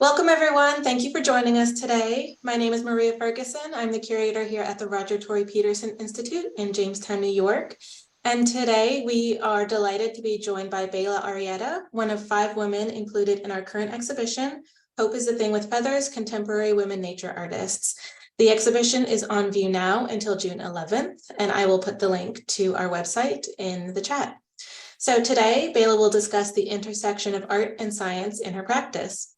Welcome, everyone. Thank you for joining us today. My name is Maria Ferguson. I'm the curator here at the Roger Tory Peterson Institute in Jamestown, New York. And today we are delighted to be joined by Bela Arrieta, one of 5 women included in our current exhibition, Hope is the Thing with Feathers, Contemporary Women Nature Artists. The exhibition is on view now until June 11th, and I will put the link to our website in the chat. So today, Bela will discuss the intersection of art and science in her practice.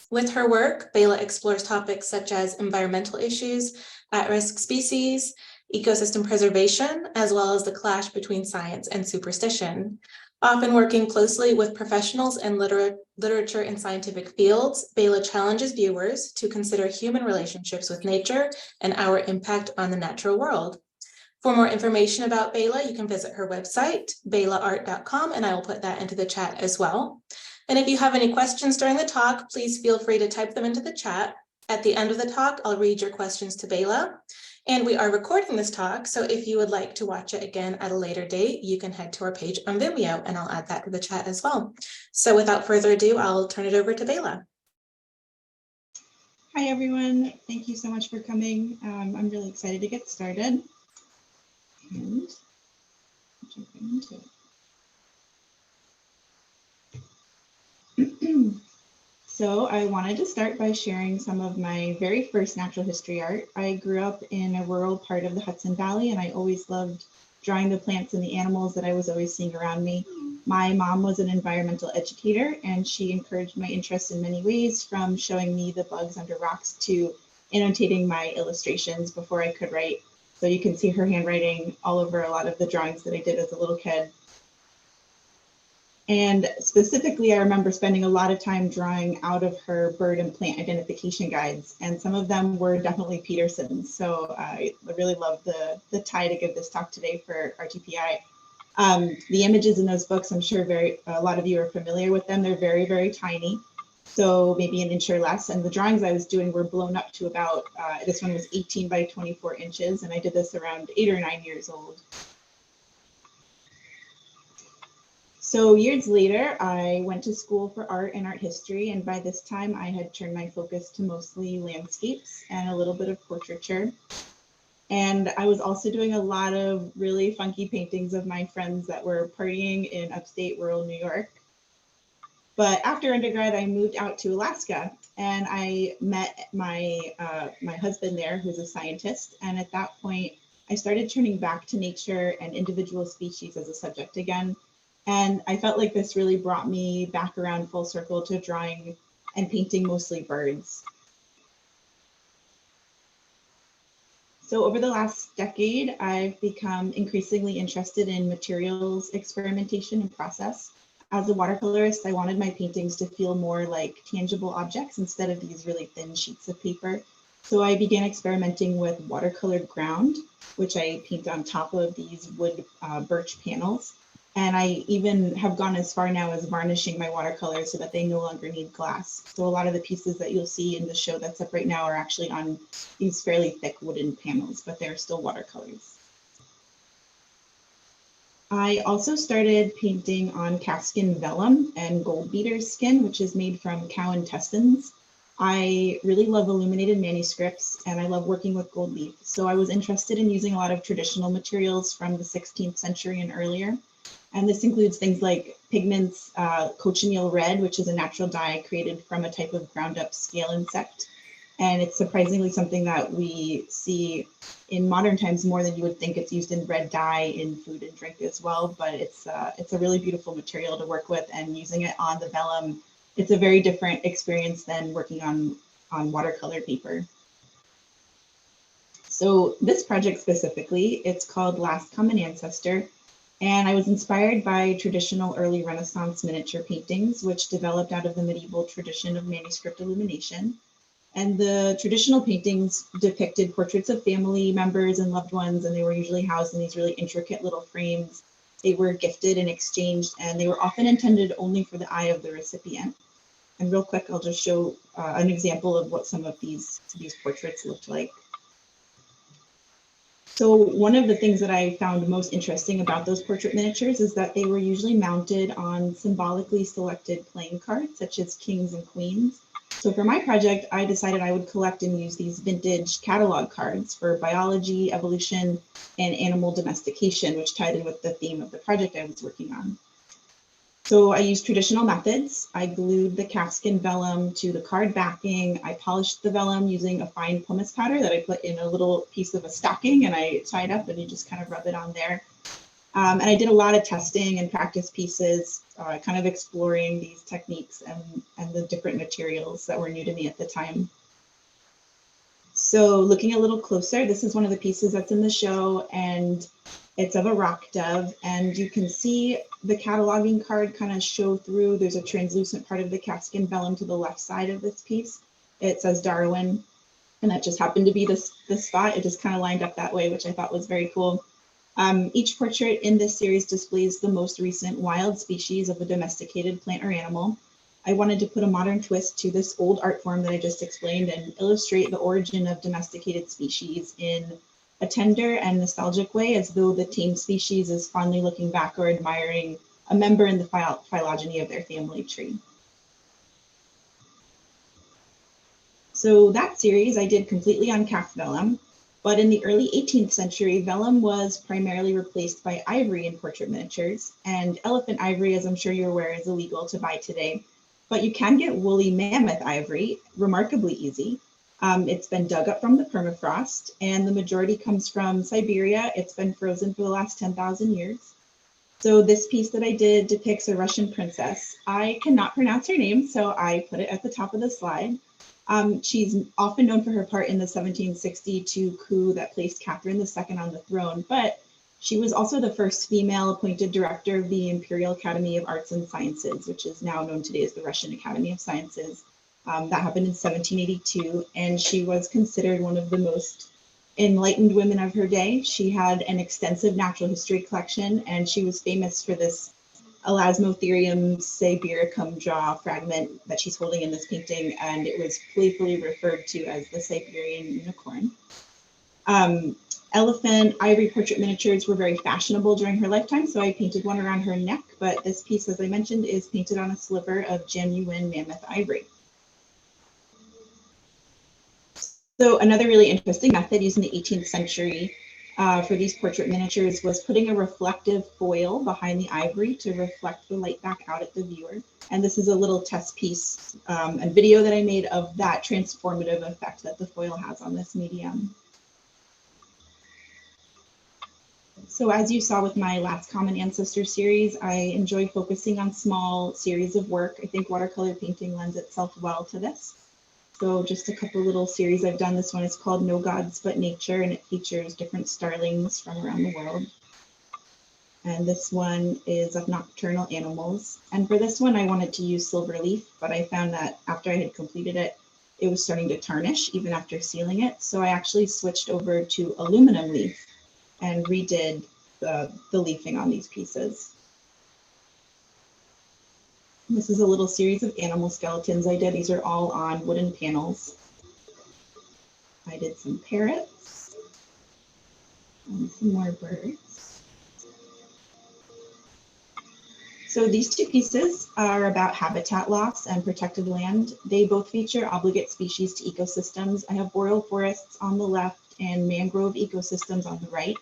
With her work, Bela explores topics such as environmental issues, at-risk species, ecosystem preservation, as well as the clash between science and superstition. Often working closely with professionals in literature and scientific fields, Bela challenges viewers to consider human relationships with nature and our impact on the natural world. For more information about Bela, you can visit her website, belaart.com, and I will put that into the chat as well. And if you have any questions during the talk, please feel free to type them into the chat. At the end of the talk, I'll read your questions to Bela. And we are recording this talk, so if you would like to watch it again at a later date, you can head to our page on Vimeo, and I'll add that to the chat as well. So without further ado, I'll turn it over to Bela. Hi, everyone. Thank you so much for coming. I'm really excited to get started. And jumping into it. So I wanted to start by sharing some of my very first natural history art. I grew up in a rural part of the Hudson Valley, and I always loved drawing the plants and the animals that I was always seeing around me. My mom was an environmental educator, and she encouraged my interest in many ways, from showing me the bugs under rocks to annotating my illustrations before I could write. So you can see her handwriting all over a lot of the drawings that I did as a little kid. And specifically, I remember spending a lot of time drawing out of her bird and plant identification guides, and some of them were definitely Peterson's. So I really love the tie to give this talk today for RTPI. The images in those books, I'm sure a lot of you are familiar with them. They're very, very tiny, so maybe an inch or less. And the drawings I was doing were blown up to about, this one was 18 by 24 inches, and I did this around 8 or 9 years old. So years later, I went to school for art and art history, and by this time I had turned my focus to mostly landscapes and a little bit of portraiture. And I was also doing a lot of really funky paintings of my friends that were partying in upstate rural New York. But after undergrad, I moved out to Alaska, and I met my husband there, who's a scientist. And at that point, I started turning back to nature and individual species as a subject again. And I felt like this really brought me back around full circle to drawing and painting mostly birds. So over the last decade, I've become increasingly interested in materials experimentation and process. As a watercolorist, I wanted my paintings to feel more like tangible objects instead of these really thin sheets of paper. So I began experimenting with watercolored ground, which I paint on top of these wood birch panels. And I even have gone as far now as varnishing my watercolors so that they no longer need glass. So a lot of the pieces that you'll see in the show that's up right now are actually on these fairly thick wooden panels, but they're still watercolors. I also started painting on calfskin vellum and gold beater skin, which is made from cow intestines. I really love illuminated manuscripts, and I love working with gold leaf. So I was interested in using a lot of traditional materials from the 16th century and earlier. And this includes things like pigments, cochineal red, which is a natural dye created from a type of ground up scale insect. And it's surprisingly something that we see in modern times more than you would think. It's used in red dye in food and drink as well, but it's a really beautiful material to work with, and using it on the vellum, it's a very different experience than working on watercolor paper. So this project specifically, it's called Last Common Ancestor. And I was inspired by traditional early Renaissance miniature paintings, which developed out of the medieval tradition of manuscript illumination. And the traditional paintings depicted portraits of family members and loved ones, and they were usually housed in these really intricate little frames. They were gifted and exchanged, and they were often intended only for the eye of the recipient. And real quick, I'll just show an example of what some of these portraits looked like. So one of the things that I found most interesting about those portrait miniatures is that they were usually mounted on symbolically selected playing cards, such as kings and queens. So for my project, I decided I would collect and use these vintage catalog cards for biology, evolution, and animal domestication, which tied in with the theme of the project I was working on. So I used traditional methods. I glued the calfskin vellum to the card backing. I polished the vellum using a fine pumice powder that I put in a little piece of a stocking, and I tied up, and you just kind of rub it on there. And I did a lot of testing and practice pieces, kind of exploring these techniques and the different materials that were new to me at the time. So looking a little closer, this is one of the pieces that's in the show, and it's of a rock dove, and you can see the cataloging card kind of show through. There's a translucent part of the calfskin vellum to the left side of this piece. It says Darwin, and that just happened to be this spot. It just kind of lined up that way, which I thought was very cool. Each portrait in this series displays the most recent wild species of a domesticated plant or animal. I wanted to put a modern twist to this old art form that I just explained and illustrate the origin of domesticated species in a tender and nostalgic way, as though the tame species is fondly looking back or admiring a member in the phylogeny of their family tree. So that series I did completely on calf vellum. But in the early 18th century, vellum was primarily replaced by ivory in portrait miniatures, and elephant ivory, as I'm sure you're aware, is illegal to buy today. But you can get woolly mammoth ivory, remarkably easy. It's been dug up from the permafrost, and the majority comes from Siberia. It's been frozen for the last 10,000 years. So this piece that I did depicts a Russian princess. I cannot pronounce her name, so I put it at the top of the slide. She's often known for her part in the 1762 coup that placed Catherine II on the throne, but she was also the first female appointed director of the Imperial Academy of Arts and Sciences, which is now known today as the Russian Academy of Sciences. That happened in 1782, and she was considered one of the most enlightened women of her day. She had an extensive natural history collection, and she was famous for this Elasmotherium sibiricum jaw fragment that she's holding in this painting, and it was playfully referred to as the Siberian unicorn. Elephant ivory portrait miniatures were very fashionable during her lifetime, so I painted one around her neck, but this piece, as I mentioned, is painted on a sliver of genuine mammoth ivory. So another really interesting method used in the 18th century for these portrait miniatures was putting a reflective foil behind the ivory to reflect the light back out at the viewer. And this is a little test piece and video that I made of that transformative effect that the foil has on this medium. So as you saw with my last Common Ancestor series, I enjoy focusing on small series of work. I think watercolor painting lends itself well to this. So just a couple little series I've done. This one is called No Gods But Nature, and it features different starlings from around the world. And this one is of nocturnal animals. And for this one, I wanted to use silver leaf, but I found that after I had completed it, it was starting to tarnish even after sealing it. So I actually switched over to aluminum leaf and redid the leafing on these pieces. This is a little series of animal skeletons I did. These are all on wooden panels. I did some parrots and some more birds. So these two pieces are about habitat loss and protected land. They both feature obligate species to ecosystems. I have boreal forests on the left and mangrove ecosystems on the right.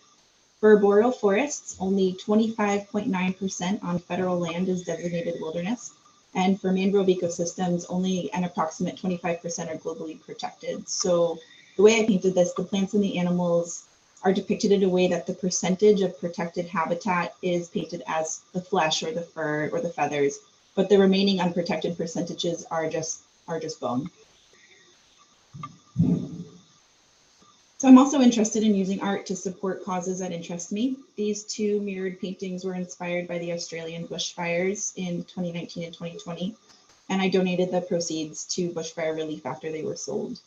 For boreal forests, only 25.9% on federal land is designated wilderness. And for mangrove ecosystems, only an approximate 25% are globally protected. So the way I painted this, the plants and the animals are depicted in a way that the percentage of protected habitat is painted as the flesh or the fur or the feathers, but the remaining unprotected percentages are just bone. So I'm also interested in using art to support causes that interest me. These two mirrored paintings were inspired by the Australian bushfires in 2019 and 2020, and I donated the proceeds to bushfire relief after they were sold.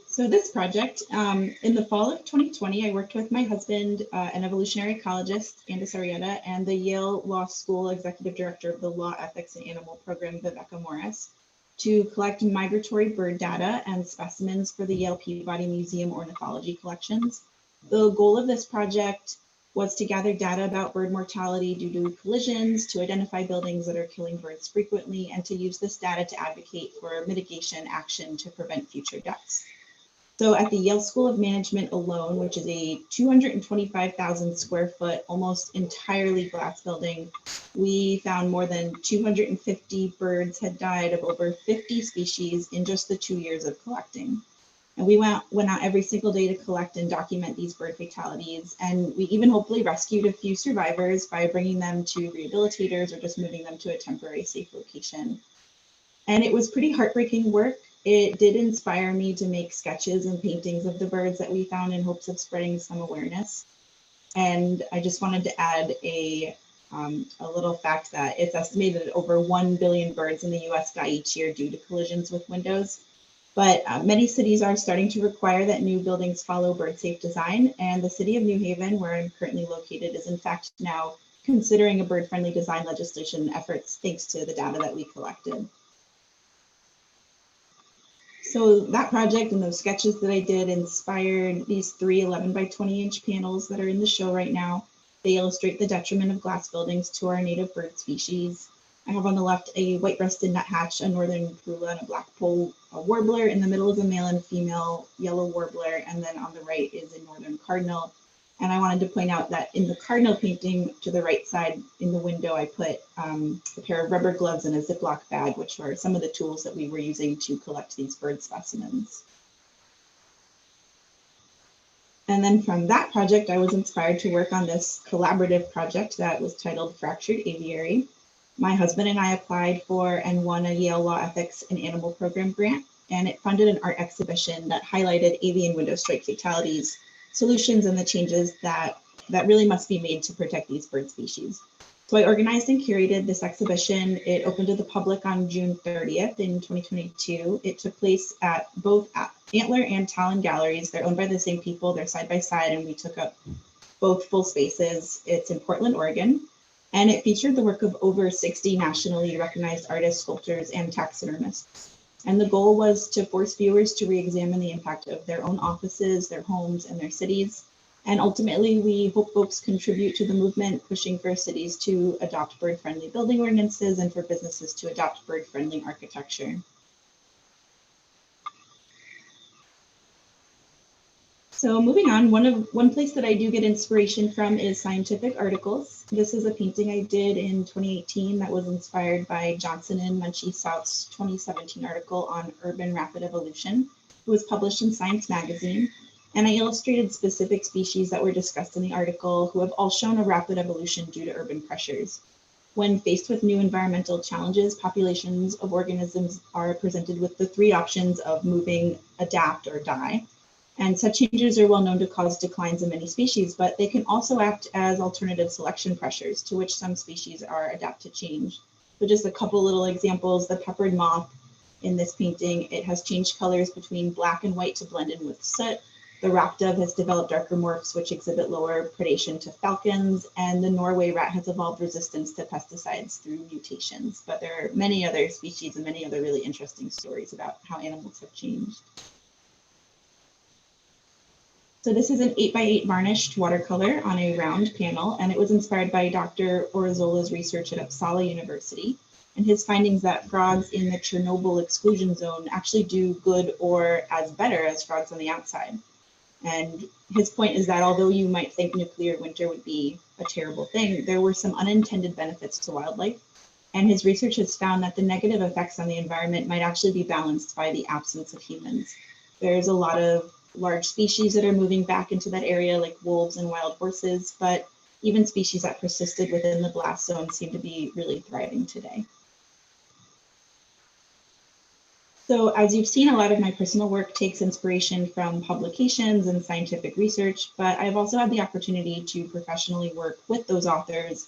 So this project, in the fall of 2020, I worked with my husband, an evolutionary ecologist, Andis Arrieta, and the Yale Law School executive director of the Law, Ethics, and Animal Program, Viveka Morris, to collect migratory bird data and specimens for the Yale Peabody Museum ornithology collections. The goal of this project was to gather data about bird mortality due to collisions, to identify buildings that are killing birds frequently, and to use this data to advocate for mitigation action to prevent future deaths. So at the Yale School of Management alone, which is a 225,000 square foot, almost entirely glass building, we found more than 250 birds had died of over 50 species in just the 2 years of collecting. And we went out every single day to collect and document these bird fatalities. And we even hopefully rescued a few survivors by bringing them to rehabilitators or just moving them to a temporary safe location. And it was pretty heartbreaking work. It did inspire me to make sketches and paintings of the birds that we found in hopes of spreading some awareness. And I just wanted to add a little fact that it's estimated that over 1 billion birds in the US die each year due to collisions with windows. But many cities are starting to require that new buildings follow bird safe design. And the city of New Haven, where I'm currently located, is in fact now considering a bird friendly design legislation efforts thanks to the data that we collected. So that project and those sketches that I did inspired these 3 11 by 20 inch panels that are in the show right now. They illustrate the detriment of glass buildings to our native bird species. I have on the left a white-breasted nuthatch, a northern parula, and a blackpoll warbler. In the middle is a male and female yellow warbler, and then on the right is a northern cardinal. And I wanted to point out that in the cardinal painting to the right side in the window, I put a pair of rubber gloves and a Ziploc bag, which are some of the tools that we were using to collect these bird specimens. And then from that project, I was inspired to work on this collaborative project that was titled Fractured Aviary. My husband and I applied for and won a Yale Law Ethics and Animal Program grant, and it funded an art exhibition that highlighted avian window strike fatalities, solutions, and the changes that really must be made to protect these bird species. So I organized and curated this exhibition. It opened to the public on June 30th in 2022. It took place at both Antler and Talon galleries. They're owned by the same people, they're side by side, and we took up both full spaces. It's in Portland, Oregon. And it featured the work of over 60 nationally recognized artists, sculptors, and taxidermists. And the goal was to force viewers to re-examine the impact of their own offices, their homes, and their cities. And ultimately, we hope folks contribute to the movement, pushing for cities to adopt bird-friendly building ordinances and for businesses to adopt bird-friendly architecture. So moving on, one place that I do get inspiration from is scientific articles. This is a painting I did in 2018 that was inspired by Johnson and Munchie South's 2017 article on urban rapid evolution. It was published in Science magazine, and I illustrated specific species that were discussed in the article who have all shown a rapid evolution due to urban pressures. When faced with new environmental challenges, populations of organisms are presented with the 3 options of moving, adapt, or die. And such changes are well known to cause declines in many species, but they can also act as alternative selection pressures to which some species are adapted to change. So just a couple little examples, the peppered moth in this painting, it has changed colors between black and white to blend in with soot. The rock dove has developed darker morphs which exhibit lower predation to falcons, and the Norway rat has evolved resistance to pesticides through mutations. But there are many other species and many other really interesting stories about how animals have changed. So this is an 8x8 varnished watercolor on a round panel, and it was inspired by Dr. Orzola's research at Uppsala University, and his findings that frogs in the Chernobyl exclusion zone actually do good or as better as frogs on the outside. And his point is that although you might think nuclear winter would be a terrible thing, there were some unintended benefits to wildlife. And his research has found that the negative effects on the environment might actually be balanced by the absence of humans. There's a lot of large species that are moving back into that area, like wolves and wild horses, but even species that persisted within the blast zone seem to be really thriving today. So as you've seen, a lot of my personal work takes inspiration from publications and scientific research, but I've also had the opportunity to professionally work with those authors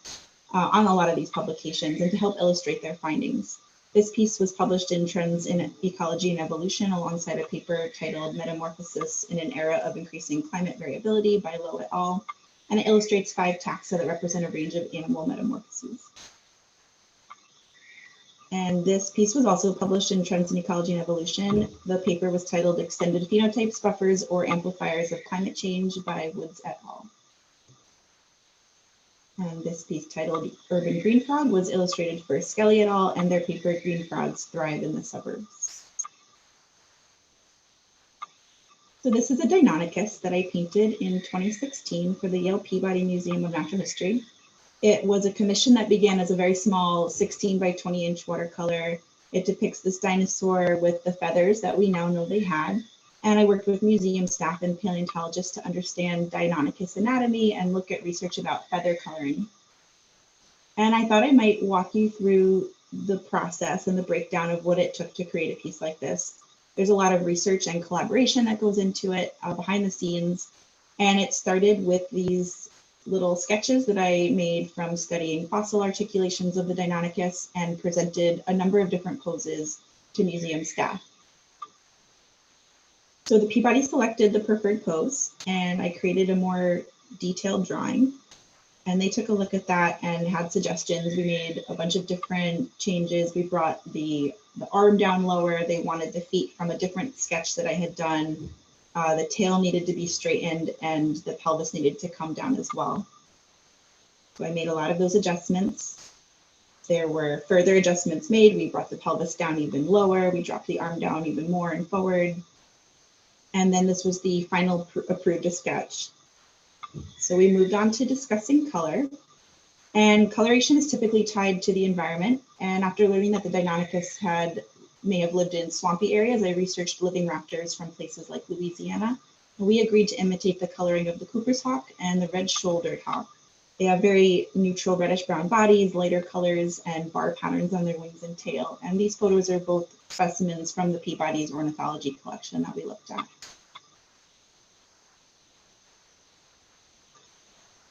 on a lot of these publications and to help illustrate their findings. This piece was published in Trends in Ecology and Evolution alongside a paper titled Metamorphosis in an Era of Increasing Climate Variability by Lowe et al. And it illustrates 5 taxa that represent a range of animal metamorphoses. And this piece was also published in Trends in Ecology and Evolution. The paper was titled Extended Phenotypes, Buffers, or Amplifiers of Climate Change by Woods et al. And this piece titled Urban Green Frog was illustrated for Skelly et al. And their paper Green Frogs Thrive in the Suburbs. So this is a Deinonychus that I painted in 2016 for the Yale Peabody Museum of Natural History. It was a commission that began as a very small 16 by 20 inch watercolor. It depicts this dinosaur with the feathers that we now know they had. And I worked with museum staff and paleontologists to understand Deinonychus anatomy and look at research about feather coloring. And I thought I might walk you through the process and the breakdown of what it took to create a piece like this. There's a lot of research and collaboration that goes into it behind the scenes. And it started with these little sketches that I made from studying fossil articulations of the Deinonychus and presented a number of different poses to museum staff. So the Peabody selected the preferred pose and I created a more detailed drawing. And they took a look at that and had suggestions. We made a bunch of different changes. We brought the arm down lower. They wanted the feet from a different sketch that I had done. The tail needed to be straightened and the pelvis needed to come down as well. So I made a lot of those adjustments. There were further adjustments made. We brought the pelvis down even lower. We dropped the arm down even more and forward. And then this was the final approved sketch. So we moved on to discussing color. And coloration is typically tied to the environment. And after learning that the Deinonychus may have lived in swampy areas, I researched living raptors from places like Louisiana. We agreed to imitate the coloring of the Cooper's hawk and the red-shouldered hawk. They have very neutral reddish-brown bodies, lighter colors, and bar patterns on their wings and tail. And these photos are both specimens from the Peabody's ornithology collection that we looked at.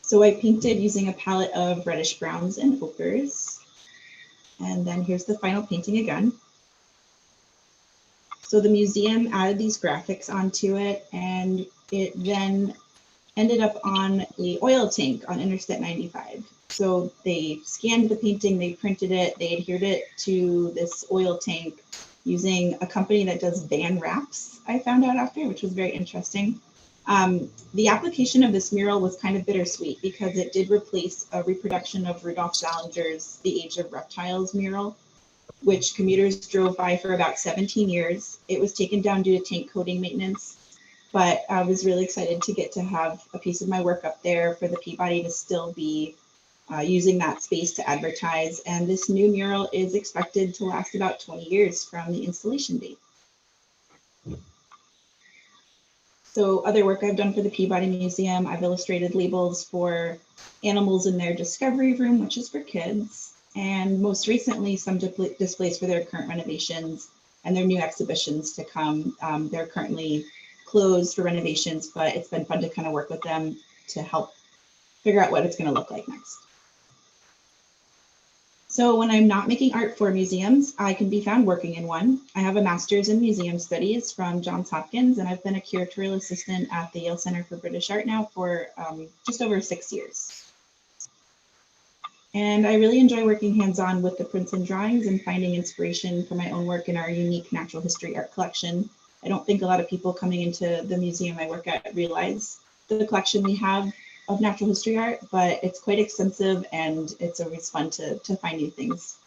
So I painted using a palette of reddish browns and ochres. And then here's the final painting again. So the museum added these graphics onto it, and it then ended up on the oil tank on Interstate 95. So they scanned the painting, they printed it, they adhered it to this oil tank using a company that does van wraps, I found out after, which was very interesting. The application of this mural was kind of bittersweet because it did replace a reproduction of Rudolph Salinger's The Age of Reptiles mural, which commuters drove by for about 17 years. It was taken down due to tank coating maintenance, but I was really excited to get to have a piece of my work up there for the Peabody to still be using that space to advertise. And this new mural is expected to last about 20 years from the installation date. So other work I've done for the Peabody Museum, I've illustrated labels for animals in their discovery room, which is for kids. And most recently, some displays for their current renovations and their new exhibitions to come. They're currently closed for renovations, but it's been fun to kind of work with them to help figure out what it's going to look like next. So when I'm not making art for museums, I can be found working in one. I have a master's in museum studies from Johns Hopkins, and I've been a curatorial assistant at the Yale Center for British Art now for just over 6 years. And I really enjoy working hands-on with the prints and drawings and finding inspiration for my own work in our unique natural history art collection. I don't think a lot of people coming into the museum I work at realize the collection we have of natural history art, but it's quite extensive and it's always fun to find new things.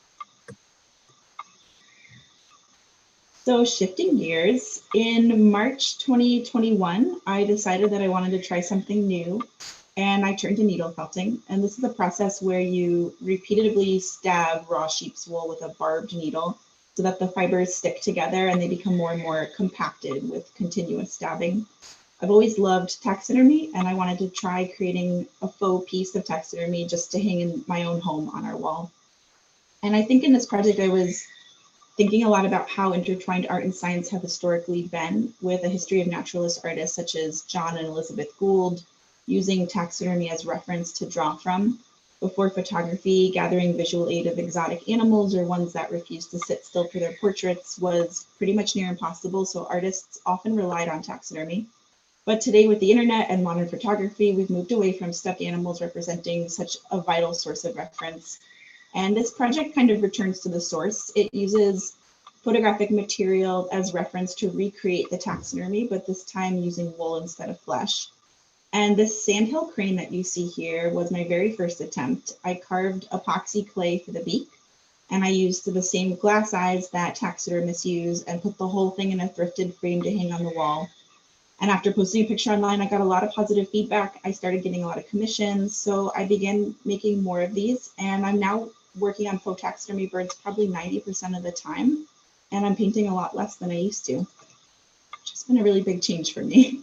So shifting gears, in March 2021, I decided that I wanted to try something new, and I turned to needle felting. And this is a process where you repeatedly stab raw sheep's wool with a barbed needle so that the fibers stick together and they become more and more compacted with continuous stabbing. I've always loved taxidermy, and I wanted to try creating a faux piece of taxidermy just to hang in my own home on our wall. And I think in this project, I was thinking a lot about how intertwined art and science have historically been, with a history of naturalist artists such as John and Elizabeth Gould, using taxidermy as reference to draw from. Before photography, gathering visual aid of exotic animals or ones that refused to sit still for their portraits was pretty much near impossible, so artists often relied on taxidermy. But today, with the internet and modern photography, we've moved away from stuffed animals representing such a vital source of reference. And this project kind of returns to the source. It uses photographic material as reference to recreate the taxidermy, but this time using wool instead of flesh. And this sandhill crane that you see here was my very first attempt. I carved epoxy clay for the beak, and I used the same glass eyes that taxidermists use and put the whole thing in a thrifted frame to hang on the wall. And after posting a picture online, I got a lot of positive feedback. I started getting a lot of commissions, so I began making more of these, and I'm now working on faux taxidermy birds probably 90% of the time, and I'm painting a lot less than I used to, which has been a really big change for me.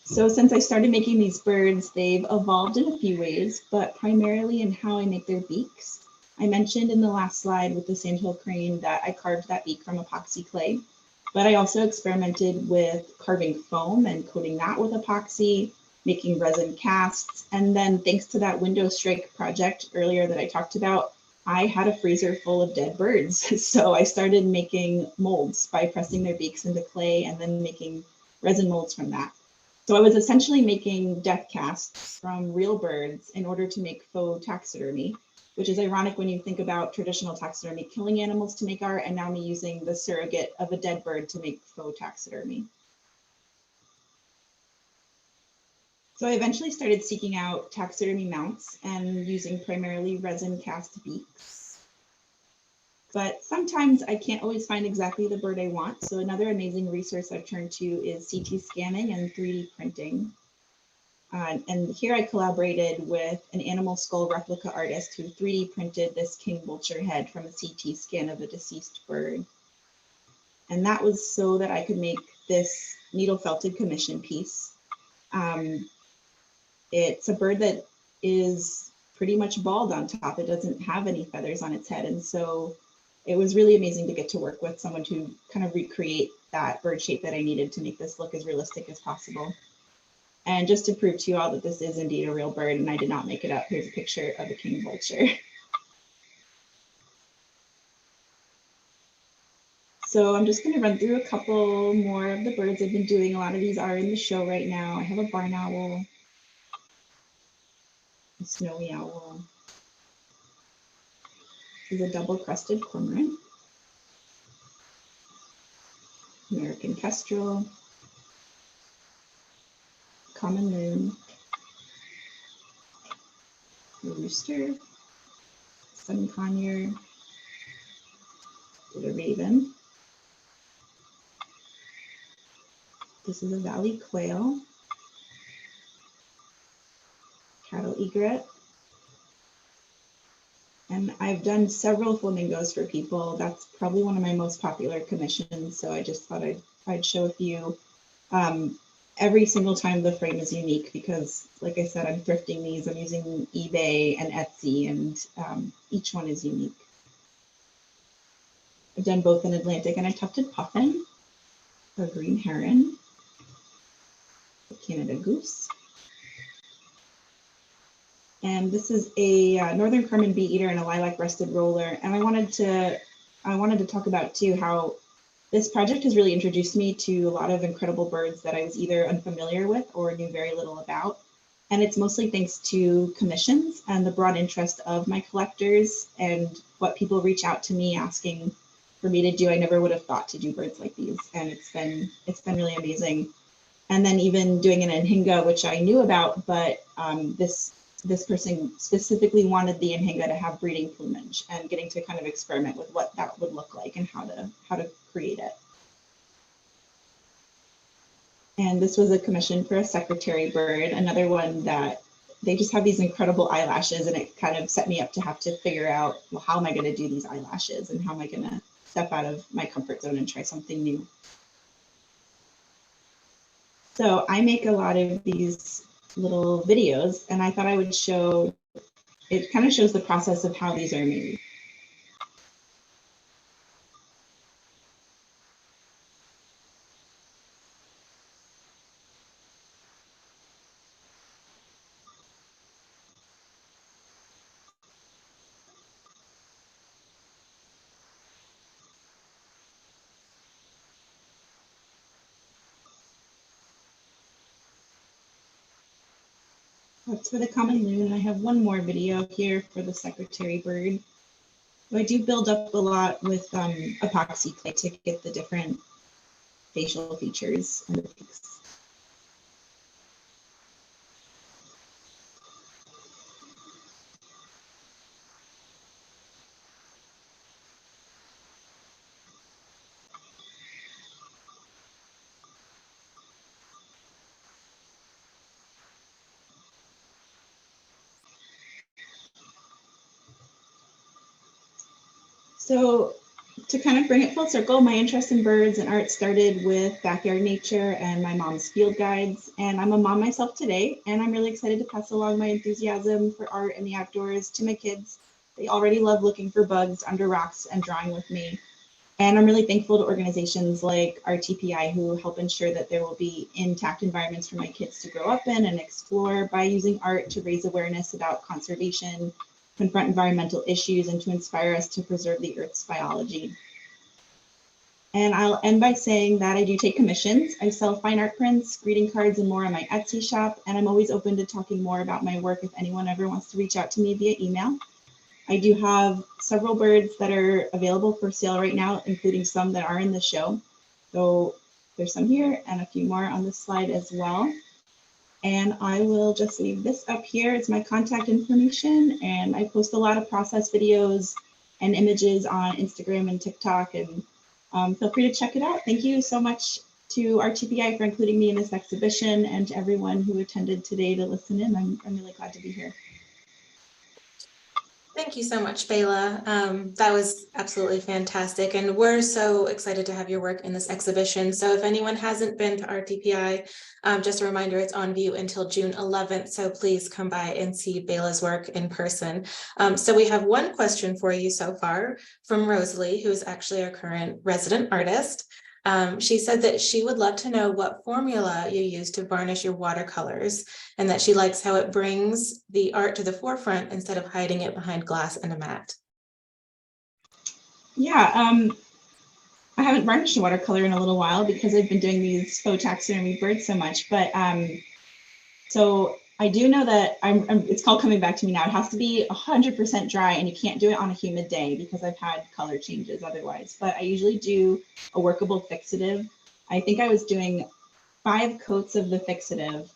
So since I started making these birds, they've evolved in a few ways, but primarily in how I make their beaks. I mentioned in the last slide with the sandhill crane that I carved that beak from epoxy clay, but I also experimented with carving foam and coating that with epoxy, making resin casts, and then thanks to that window strike project earlier that I talked about, I had a freezer full of dead birds. So I started making molds by pressing their beaks into clay and then making resin molds from that. So I was essentially making death casts from real birds in order to make faux taxidermy, which is ironic when you think about traditional taxidermy killing animals to make art, and now me using the surrogate of a dead bird to make faux taxidermy. So I eventually started seeking out taxidermy mounts and using primarily resin cast beaks. But sometimes I can't always find exactly the bird I want. So another amazing resource I've turned to is CT scanning and 3D printing. And here I collaborated with an animal skull replica artist who 3D printed this king vulture head from a CT scan of a deceased bird. And that was so that I could make this needle felted commission piece. It's a bird that is pretty much bald on top. It doesn't have any feathers on its head. And so it was really amazing to get to work with someone to kind of recreate that bird shape that I needed to make this look as realistic as possible. And just to prove to you all that this is indeed a real bird and I did not make it up, here's a picture of a king vulture. So I'm just going to run through a couple more of the birds I've been doing. A lot of these are in the show right now. I have a barn owl, a snowy owl. This is a double-crested cormorant, American kestrel, common loon, a rooster, sun conure, a raven. This is a valley quail, cattle egret. And I've done several flamingos for people. That's probably one of my most popular commissions. So I just thought I'd show a few. Every single time the frame is unique because, like I said, I'm thrifting these. I'm using eBay and Etsy, and each one is unique. I've done both an Atlantic and a tufted puffin, a green heron, a Canada goose. And this is a northern carmine bee eater and a lilac breasted roller. And I wanted to talk about too how this project has really introduced me to a lot of incredible birds that I was either unfamiliar with or knew very little about. And it's mostly thanks to commissions and the broad interest of my collectors and what people reach out to me asking for me to do. I never would have thought to do birds like these, and it's been really amazing. And then even doing an anhinga, which I knew about, but this person specifically wanted the anhinga to have breeding plumage, and getting to kind of experiment with what that would look like and how to create it. And this was a commission for a secretary bird, another one that they just have these incredible eyelashes, and it kind of set me up to have to figure out, well, how am I going to do these eyelashes and how am I going to step out of my comfort zone and try something new. So I make a lot of these little videos, and I thought I would show, it kind of shows the process of how these are made. That's for the common loon. I have one more video here for the secretary bird. I do build up a lot with epoxy clay to get the different facial features and the peaks. So to kind of bring it full circle, my interest in birds and art started with backyard nature and my mom's field guides. And I'm a mom myself today, and I'm really excited to pass along my enthusiasm for art and the outdoors to my kids. They already love looking for bugs under rocks and drawing with me. And I'm really thankful to organizations like RTPI who help ensure that there will be intact environments for my kids to grow up in and explore by using art to raise awareness about conservation, confront environmental issues, and to inspire us to preserve the Earth's biology. And I'll end by saying that I do take commissions. I sell fine art prints, greeting cards, and more on my Etsy shop. And I'm always open to talking more about my work if anyone ever wants to reach out to me via email. I do have several birds that are available for sale right now, including some that are in the show. So there's some here and a few more on this slide as well. And I will just leave this up here. It's my contact information, and I post a lot of process videos and images on Instagram and TikTok, and feel free to check it out. Thank you so much to RTPI for including me in this exhibition, and to everyone who attended today to listen in. I'm really glad to be here. Thank you so much, Bela. That was absolutely fantastic. And we're so excited to have your work in this exhibition. So if anyone hasn't been to RTPI, just a reminder, it's on view until June 11th. So please come by and see Bela's work in person. So we have one question for you so far from Rosalie, who is actually our current resident artist. She said that she would love to know what formula you use to varnish your watercolors, and that she likes how it brings the art to the forefront instead of hiding it behind glass and a mat. Yeah, I haven't varnished a watercolor in a little while because I've been doing these faux taxidermy birds so much, but so I do know that it's called coming back to me now. It has to be 100% dry, and you can't do it on a humid day because I've had color changes otherwise. But I usually do a workable fixative. I think I was doing 5 coats of the fixative,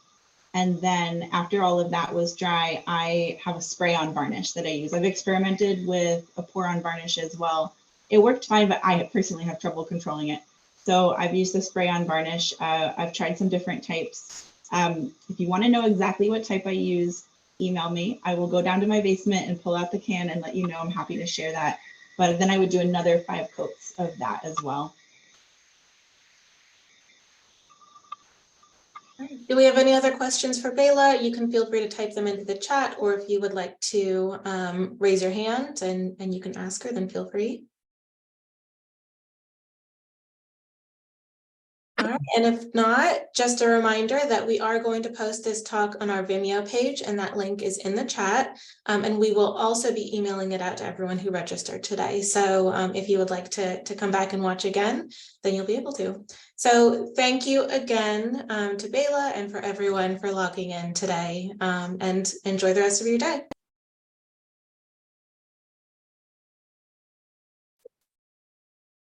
and then after all of that was dry, I have a spray-on varnish that I use. I've experimented with a pour-on varnish as well. It worked fine, but I personally have trouble controlling it. So I've used the spray-on varnish. I've tried some different types. If you want to know exactly what type I use, email me. I will go down to my basement and pull out the can and let you know. I'm happy to share that. But then I would do another 5 coats of that as well. Do we have any other questions for Bela? You can feel free to type them into the chat, or if you would like to raise your hand and you can ask her, then feel free. All right, and if not, just a reminder that we are going to post this talk on our Vimeo page, and that link is in the chat. And we will also be emailing it out to everyone who registered today. So if you would like to come back and watch again, then you'll be able to. So thank you again to Bela and for everyone for logging in today, and enjoy the rest of your day.